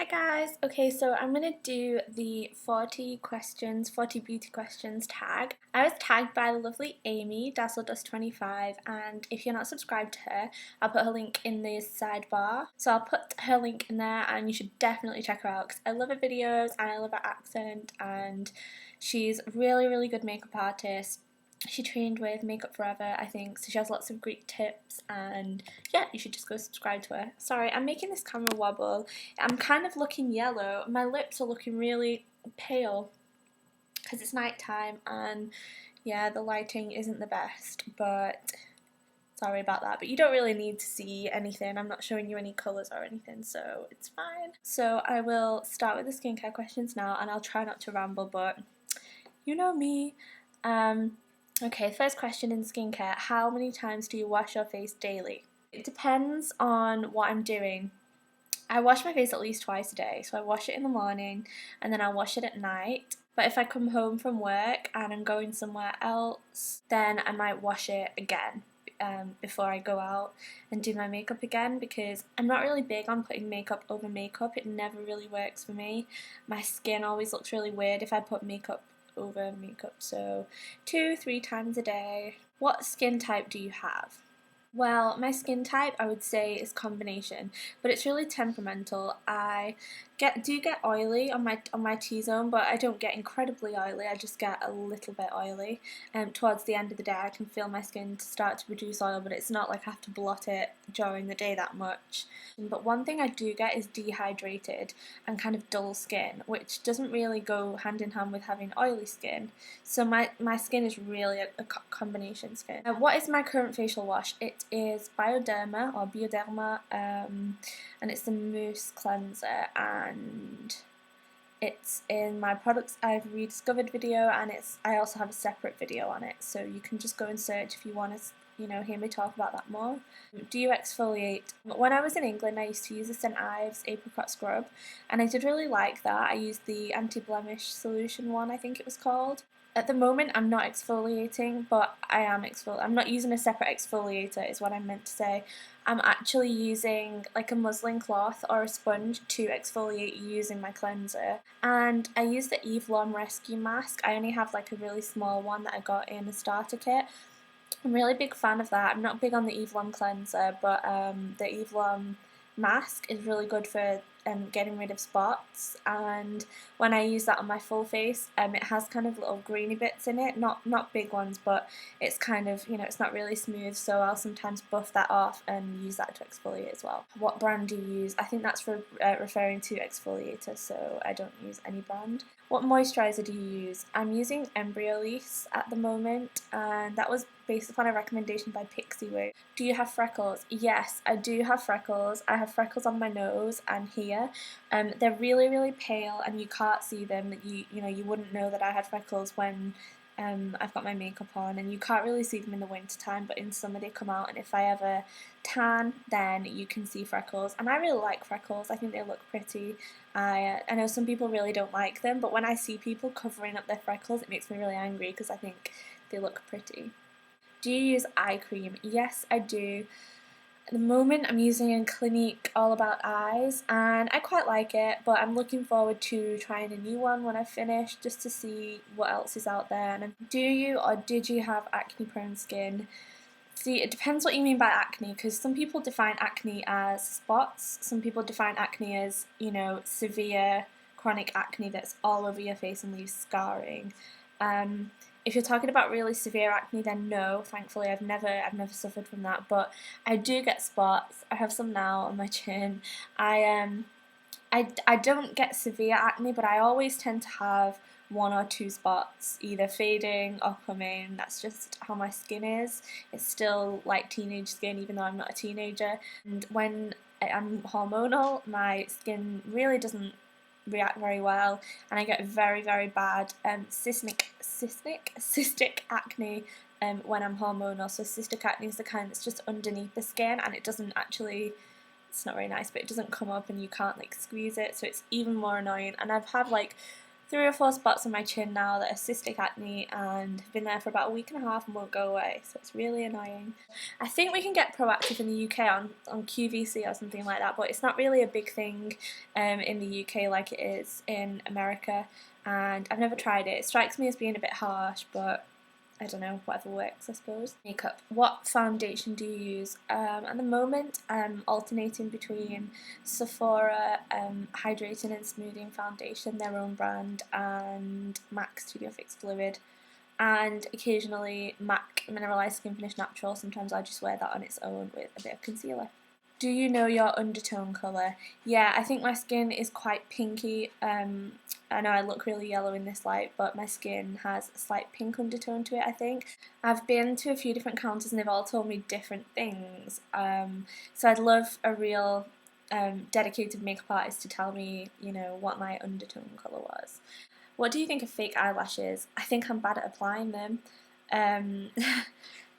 Guys, okay, so I'm gonna do the 40 beauty questions tag. I was tagged by the lovely Amy, DazzleDust25, and if you're not subscribed to her, I'll put her link in the sidebar. So I'll put her link in there and you should definitely check her out because I love her videos and I love her accent, and she's a really good makeup artist. She trained with Makeup Forever, I think, so she has lots of great tips, and yeah, you should just go subscribe to her. Sorry, I'm making this camera wobble. I'm kind of looking yellow. My lips are looking really pale because it's night time, and yeah, the lighting isn't the best, but sorry about that. But you don't really need to see anything. I'm not showing you any colours or anything, so it's fine. So I will start with the skincare questions now, and I'll try not to ramble, but you know me. Okay, first question in skincare. How many times do you wash your face daily? It depends on what I'm doing. I wash my face at least twice a day. So I wash it in the morning and then I wash it at night. But if I come home from work and I'm going somewhere else, then I might wash it again before I go out and do my makeup again, because I'm not really big on putting makeup over makeup. It never really works for me. My skin always looks really weird if I put makeup over makeup, so 2-3 times a day. What skin type do you have? Well, my skin type I would say is combination, but it's really temperamental. I do get oily on my T-zone, but I don't get incredibly oily. I just get a little bit oily. Towards the end of the day, I can feel my skin start to produce oil, but it's not like I have to blot it during the day that much. But one thing I do get is dehydrated and kind of dull skin, which doesn't really go hand in hand with having oily skin. So my skin is really a combination skin. What is my current facial wash? It is Bioderma, and it's the Mousse Cleanser, and it's in my products I've rediscovered video, and I also have a separate video on it, so you can just go and search if you want to hear me talk about that more. Do you exfoliate? When I was in England, I used to use the St. Ives apricot scrub, and I did really like that. I used the anti-blemish solution one, I think it was called. At the moment, I'm not exfoliating, but I am exfoliating. I'm not using a separate exfoliator, is what I meant to say. I'm actually using like a muslin cloth or a sponge to exfoliate using my cleanser. And I use the Eve Lom Rescue Mask. I only have like a really small one that I got in a starter kit. I'm a really big fan of that. I'm not big on the Eve Lom cleanser, but the Eve Lom mask is really good for getting rid of spots, and when I use that on my full face, it has kind of little greeny bits in it, not big ones, but it's kind of, it's not really smooth, so I'll sometimes buff that off and use that to exfoliate as well. What brand do you use? I think that's for referring to exfoliator, so I don't use any brand. What moisturizer do you use? I'm using Embryolisse at the moment, and that was based upon a recommendation by Pixie. Do you have freckles? Yes, I do have freckles. I have freckles on my nose and here. They're really pale, and you can't see them. You wouldn't know that I had freckles when I've got my makeup on, and you can't really see them in the winter time, but in summer they come out, and if I ever tan, then you can see freckles, and I really like freckles. I think they look pretty. I know some people really don't like them, but when I see people covering up their freckles, it makes me really angry because I think they look pretty. Do you use eye cream? Yes, I do. At the moment, I'm using a Clinique All About Eyes, and I quite like it, but I'm looking forward to trying a new one when I finish, just to see what else is out there. And do you or did you have acne-prone skin? See, it depends what you mean by acne, because some people define acne as spots, some people define acne as, severe chronic acne that's all over your face and leaves scarring. If you're talking about really severe acne, then no, thankfully I've never suffered from that, but I do get spots. I have some now on my chin. I don't get severe acne, but I always tend to have 1 or 2 spots, either fading or coming. That's just how my skin is. It's still like teenage skin, even though I'm not a teenager. And when I'm hormonal, my skin really doesn't react very well, and I get very bad cystic acne when I'm hormonal. So cystic acne is the kind that's just underneath the skin, and it's not very nice, but it doesn't come up and you can't like squeeze it, so it's even more annoying. And I've had like 3 or 4 spots on my chin now that are cystic acne and have been there for about a week and a half and won't go away, so it's really annoying. I think we can get Pro-activ in the UK on QVC or something like that, but it's not really a big thing in the UK like it is in America, and I've never tried it. It strikes me as being a bit harsh, but I don't know, whatever works, I suppose. Makeup. What foundation do you use? At the moment, I'm alternating between Sephora Hydrating and Smoothing Foundation, their own brand, and MAC Studio Fix Fluid, and occasionally MAC Mineralized Skin Finish Natural. Sometimes I just wear that on its own with a bit of concealer. Do you know your undertone colour? Yeah, I think my skin is quite pinky. I know I look really yellow in this light, but my skin has a slight pink undertone to it, I think. I've been to a few different counters and they've all told me different things. So I'd love a real dedicated makeup artist to tell me, you know, what my undertone colour was. What do you think of fake eyelashes? I think I'm bad at applying them.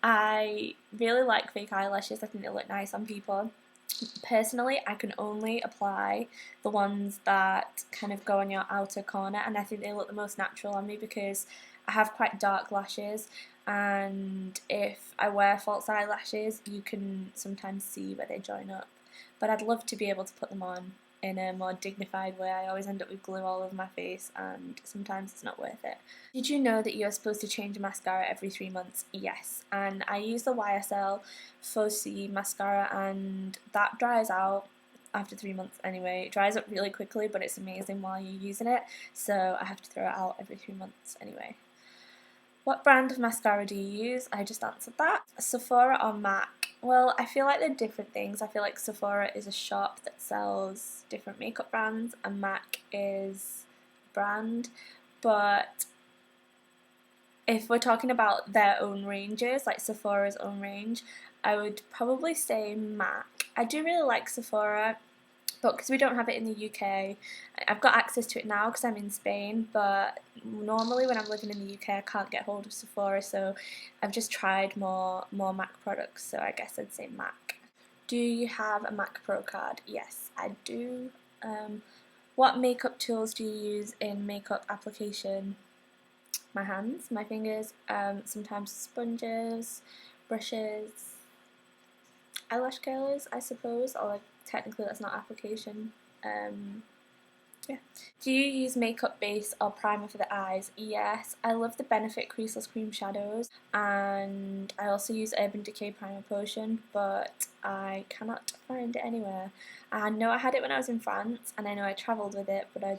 I really like fake eyelashes. I think they look nice on people. Personally, I can only apply the ones that kind of go on your outer corner, and I think they look the most natural on me because I have quite dark lashes, and if I wear false eyelashes you can sometimes see where they join up, but I'd love to be able to put them on in a more dignified way. I always end up with glue all over my face and sometimes it's not worth it. Did you know that you're supposed to change a mascara every 3 months? Yes, and I use the YSL Faux mascara and that dries out after 3 months anyway. It dries up really quickly, but it's amazing while you're using it, so I have to throw it out every 3 months anyway. What brand of mascara do you use? I just answered that. Sephora or MAC? Well, I feel like they're different things. I feel like Sephora is a shop that sells different makeup brands and MAC is a brand, but if we're talking about their own ranges, like Sephora's own range, I would probably say MAC. I do really like Sephora, but because we don't have it in the UK, I've got access to it now because I'm in Spain, but normally when I'm living in the UK I can't get hold of Sephora, so I've just tried more MAC products, so I guess I'd say MAC. Do you have a MAC Pro card? Yes, I do. What makeup tools do you use in makeup application? My hands, my fingers, sometimes sponges, brushes, eyelash curlers, I suppose, or technically that's not application. Yeah. Do you use makeup base or primer for the eyes? Yes, I love the Benefit Creaseless Cream Shadows, and I also use Urban Decay Primer Potion, but I cannot find it anywhere. I know I had it when I was in France, and I know I travelled with it, but I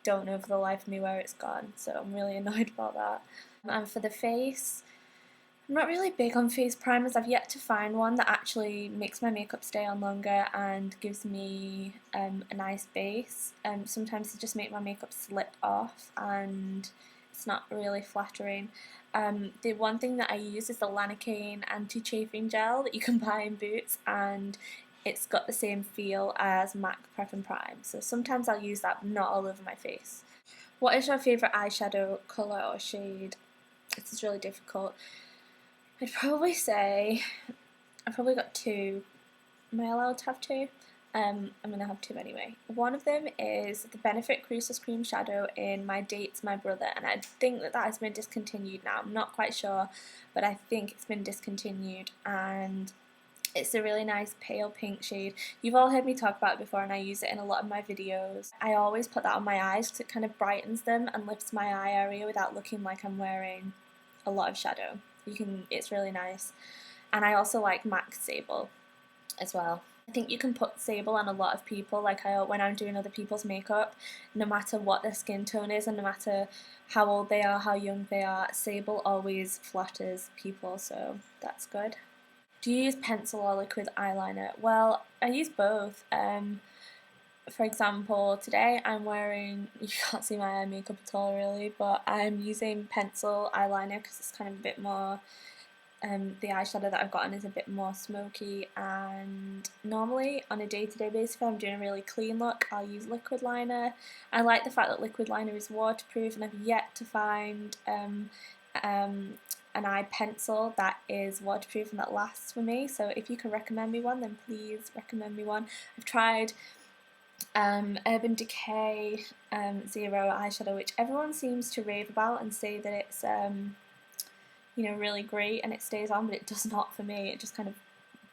don't know for the life of me where it's gone, so I'm really annoyed about that. And for the face, I'm not really big on face primers. I've yet to find one that actually makes my makeup stay on longer and gives me a nice base. Sometimes they just make my makeup slip off and it's not really flattering. The one thing that I use is the Lanacane anti-chafing gel that you can buy in Boots, and it's got the same feel as MAC Prep and Prime. So sometimes I'll use that, but not all over my face. What is your favourite eyeshadow colour or shade? This is really difficult. I'd probably say I've probably got 2. Am I allowed to have 2? I'm going to have 2 anyway. One of them is the Benefit Creaseless Cream Shadow in My Dates My Brother, and I think that has been discontinued now. I'm not quite sure, but I think it's been discontinued, and it's a really nice pale pink shade. You've all heard me talk about it before and I use it in a lot of my videos. I always put that on my eyes because it kind of brightens them and lifts my eye area without looking like I'm wearing a lot of shadow. It's really nice. And I also like MAC Sable as well. I think you can put Sable on a lot of people, like when I'm doing other people's makeup, no matter what their skin tone is and no matter how old they are, how young they are, Sable always flatters people, so that's good. Do you use pencil or liquid eyeliner? Well, I use both. For example, today I'm wearing, you can't see my eye makeup at all really, but I'm using pencil eyeliner because it's kind of a bit more, the eyeshadow that I've gotten is a bit more smoky, and normally on a day-to-day basis if I'm doing a really clean look I'll use liquid liner. I like the fact that liquid liner is waterproof, and I've yet to find an eye pencil that is waterproof and that lasts for me, so if you can recommend me one then please recommend me one. I've tried Urban Decay Zero eyeshadow, which everyone seems to rave about and say that it's you know, really great and it stays on, but it does not for me. It just kind of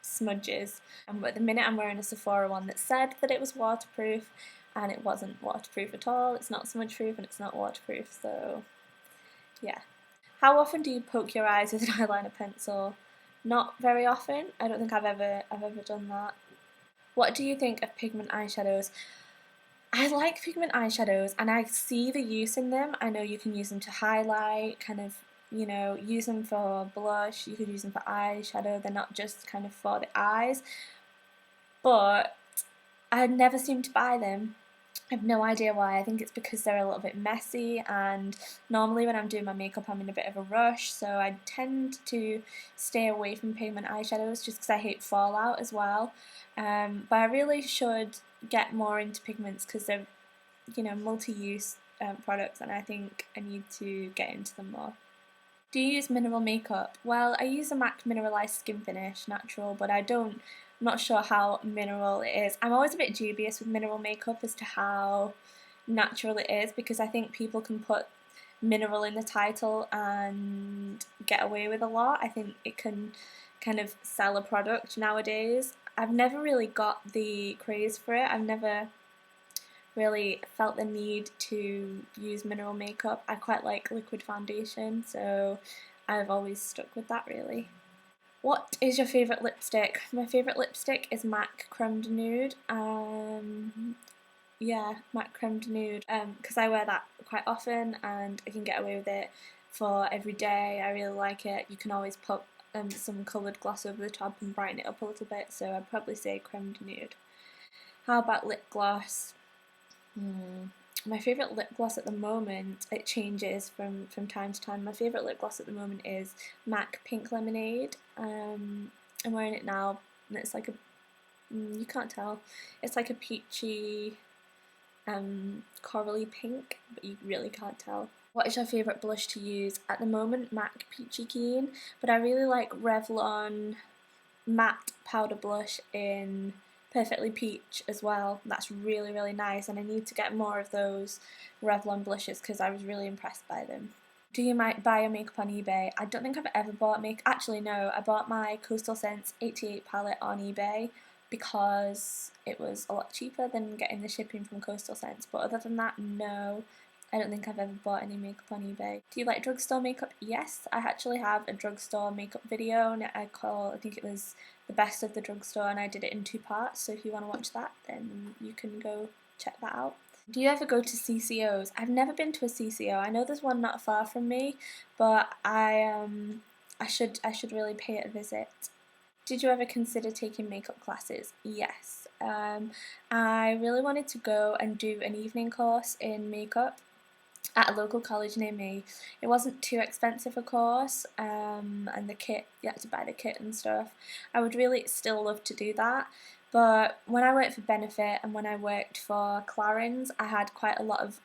smudges. But at the minute I'm wearing a Sephora one that said that it was waterproof, and it wasn't waterproof at all. It's not smudge proof and it's not waterproof, so yeah. How often do you poke your eyes with an eyeliner pencil? Not very often. I don't think I've ever done that. What do you think of pigment eyeshadows? I like pigment eyeshadows and I see the use in them. I know you can use them to highlight, kind of, you know, use them for blush, you could use them for eyeshadow, they're not just kind of for the eyes, but I never seem to buy them. I have no idea why. I think it's because they're a little bit messy, and normally when I'm doing my makeup I'm in a bit of a rush, so I tend to stay away from pigment eyeshadows just because I hate fallout as well. But I really should get more into pigments because they're, you know, multi-use products, and I think I need to get into them more. Do you use mineral makeup? Well, I use a MAC Mineralized Skin Finish Natural, but I'm not sure how mineral it is. I'm always a bit dubious with mineral makeup as to how natural it is, because I think people can put mineral in the title and get away with a lot. I think it can kind of sell a product nowadays. I've never really got the craze for it. I've never really felt the need to use mineral makeup. I quite like liquid foundation, so I've always stuck with that really. What is your favourite lipstick? My favourite lipstick is MAC Creme de Nude. Yeah, MAC Creme de Nude, because I wear that quite often and I can get away with it for every day. I really like it. You can always put some coloured gloss over the top and brighten it up a little bit, so I'd probably say Creme de Nude. How about lip gloss? My favourite lip gloss at the moment, it changes from time to time. My favourite lip gloss at the moment is MAC Pink Lemonade. I'm wearing it now and it's like a, you can't tell, it's like a peachy corally pink, but you really can't tell. What is your favourite blush to use? At the moment, MAC Peachy Keen, but I really like Revlon matte powder blush in Perfectly Peach as well. That's really, really nice, and I need to get more of those Revlon blushes because I was really impressed by them. Do you buy your makeup on eBay? I don't think I've ever bought makeup. Actually, no, I bought my Coastal Scents 88 palette on eBay because it was a lot cheaper than getting the shipping from Coastal Scents. But other than that, no, I don't think I've ever bought any makeup on eBay. Do you like drugstore makeup? Yes, I actually have a drugstore makeup video, and I think it was the best of the drugstore, and I did it in 2 parts, so if you want to watch that, then you can go check that out. Do you ever go to CCOs? I've never been to a CCO. I know there's one not far from me, but I should really pay it a visit. Did you ever consider taking makeup classes? Yes. I really wanted to go and do an evening course in makeup at a local college near me. It wasn't too expensive a course, and the kit, you had to buy the kit and stuff. I would really still love to do that, but when I worked for Benefit and when I worked for Clarins, I had quite a lot of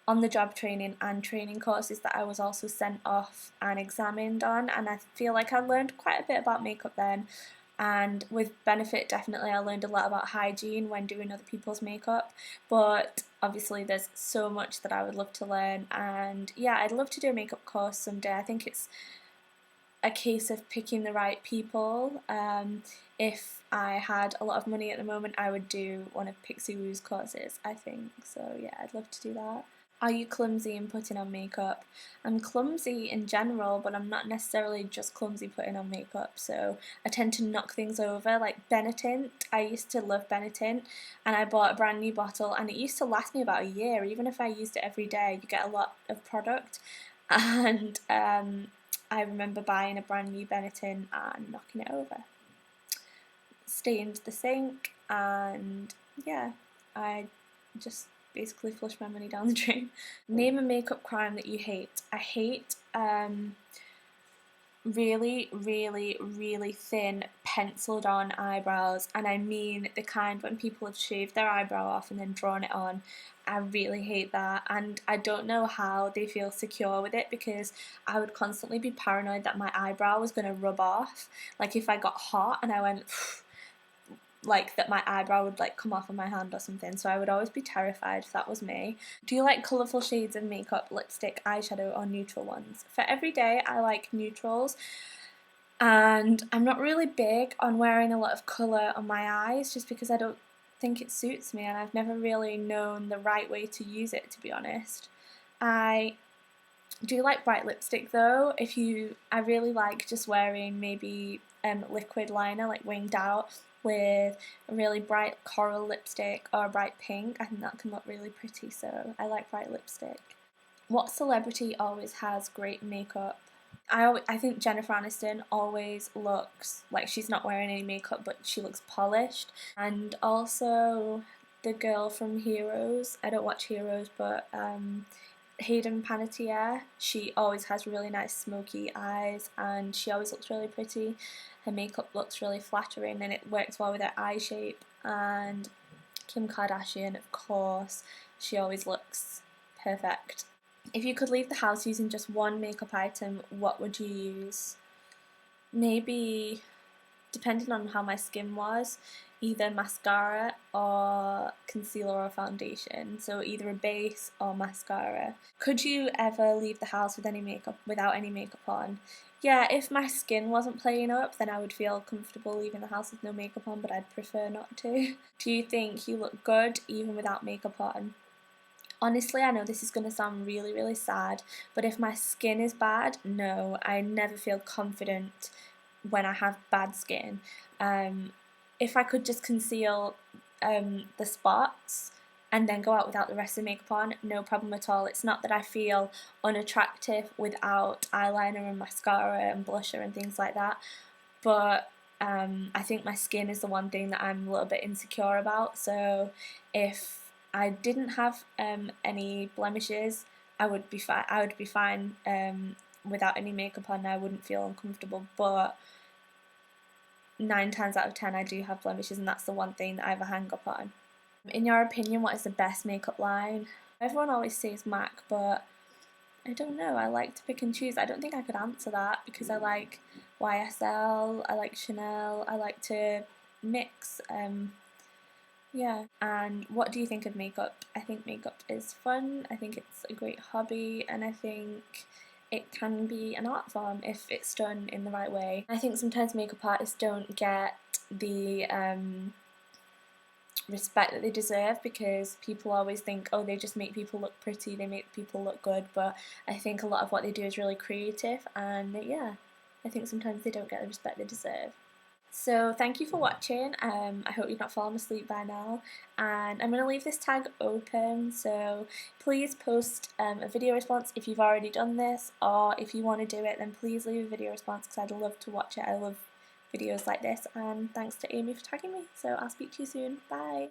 on-the-job training and training courses that I was also sent off and examined on, and I feel like I learned quite a bit about makeup then. And with Benefit, definitely I learned a lot about hygiene when doing other people's makeup, but obviously there's so much that I would love to learn, and yeah, I'd love to do a makeup course someday. I think it's a case of picking the right people. If I had a lot of money at the moment, I would do one of Pixie Woo's courses, I think, so yeah, I'd love to do that. Are you clumsy in putting on makeup? I'm clumsy in general, but I'm not necessarily just clumsy putting on makeup, so I tend to knock things over, like Benetint. I used to love Benetint, and I bought a brand new bottle, and it used to last me about a year. Even if I used it every day, you get a lot of product, and I remember buying a brand new Benetint and knocking it over. Stained the sink, and yeah, I just basically flush my money down the drain. Name a makeup crime that you hate. I hate really, really, really thin penciled on eyebrows, and I mean the kind when people have shaved their eyebrow off and then drawn it on. I really hate that, and I don't know how they feel secure with it, because I would constantly be paranoid that my eyebrow was going to rub off. Like if I got hot and I went like that my eyebrow would like come off of my hand or something, so I would always be terrified if that was me. Do you like colourful shades of makeup, lipstick, eyeshadow or neutral ones? For everyday I like neutrals, and I'm not really big on wearing a lot of colour on my eyes just because I don't think it suits me and I've never really known the right way to use it, to be honest. I do like bright lipstick though. I really like just wearing maybe liquid liner, like winged out, with a really bright coral lipstick or a bright pink. I think that can look really pretty, so I like bright lipstick. What celebrity always has great makeup? I think Jennifer Aniston always looks like she's not wearing any makeup, but she looks polished. And also the girl from Heroes, I don't watch Heroes, but Hayden Panettiere, she always has really nice smoky eyes and she always looks really pretty. Her makeup looks really flattering and it works well with her eye shape. And Kim Kardashian, of course, she always looks perfect. If you could leave the house using just one makeup item, what would you use? Maybe, depending on how my skin was, either mascara or concealer or foundation, so either a base or mascara. Could you ever leave the house without any makeup on? Yeah, if my skin wasn't playing up, then I would feel comfortable leaving the house with no makeup on, but I'd prefer not to. Do you think you look good even without makeup on? Honestly, I know this is going to sound really, really sad, but if my skin is bad, no, I never feel confident when I have bad skin. If I could just conceal the spots and then go out without the rest of the makeup on, no problem at all. It's not that I feel unattractive without eyeliner and mascara and blusher and things like that, but I think my skin is the one thing that I'm a little bit insecure about, so if I didn't have any blemishes, I would be fine without any makeup on. I wouldn't feel uncomfortable, but 9 times out of 10 I do have blemishes, and that's the one thing that I have a hang up on. In your opinion, what is the best makeup line? Everyone always says MAC, but I don't know, I like to pick and choose. I don't think I could answer that because I like YSL, I like Chanel, I like to mix. Yeah, and what do you think of makeup? I think makeup is fun, I think it's a great hobby, and I think it can be an art form if it's done in the right way. I think sometimes makeup artists don't get the respect that they deserve because people always think, oh, they just make people look pretty, they make people look good, but I think a lot of what they do is really creative, and yeah, I think sometimes they don't get the respect they deserve. So thank you for watching. I hope you've not fallen asleep by now, and I'm going to leave this tag open, so please post a video response if you've already done this, or if you want to do it then please leave a video response because I'd love to watch it. I love videos like this, and thanks to Amy for tagging me. So I'll speak to you soon. Bye!